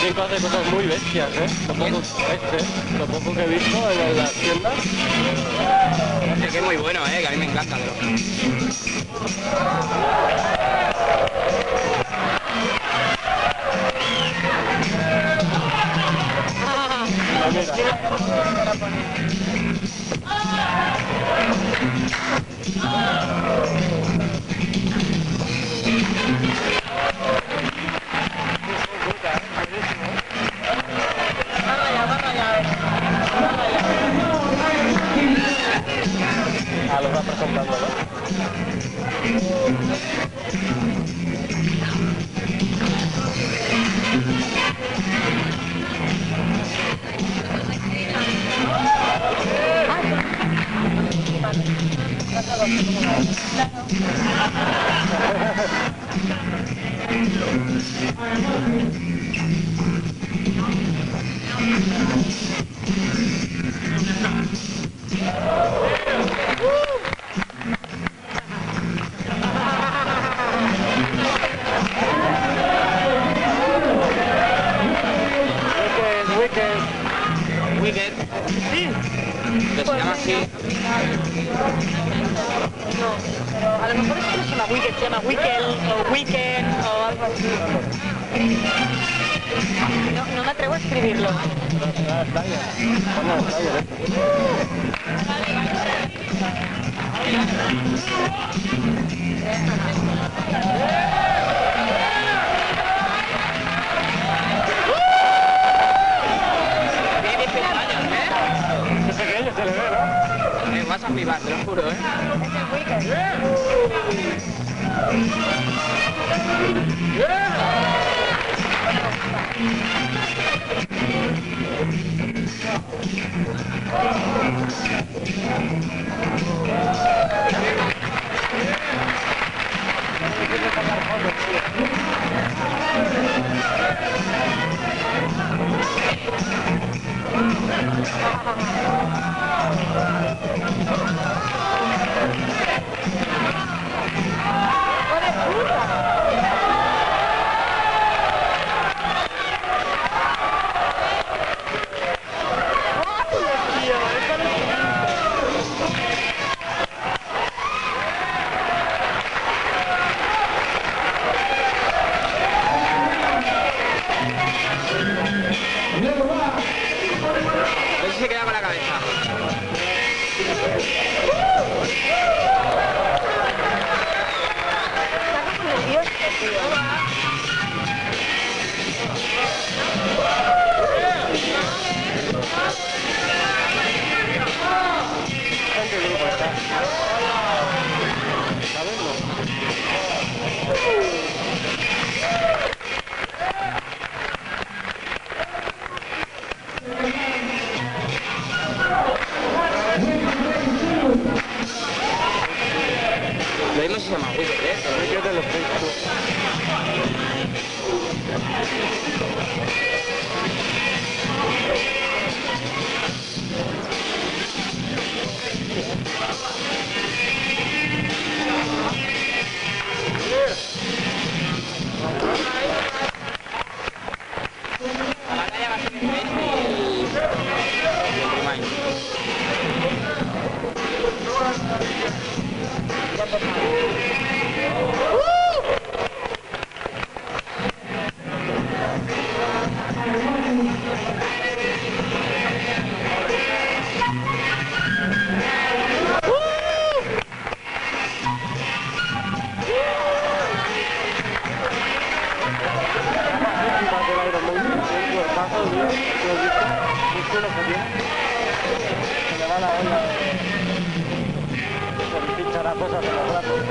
5 hace cosas muy bestias, ¿eh? Lo poco que he visto en las tiendas. Es que es muy bueno, que a mí me encanta. Lo va presentando, ¿no? Wicked. Sí. Que se llama así. No, pero a lo mejor es que no se llama Wicked, se llama Wickel o Weekend o algo así. No me atrevo a escribirlo. Tiene 18 años, Es pequeño, se le ve, ¿no? Me vas a flipar, te lo juro, Es el Wicked. A ver si se queda con la cabeza. Está como nervioso, tío. ¿En qué grupo está? ¿Sabes? Lo mismo se llama Wicked, Wicked de los Facebook. La batalla va a ser entre este y el Remind. Se le va la olla. Se le pincha las cosas en los brazos.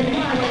Gracias.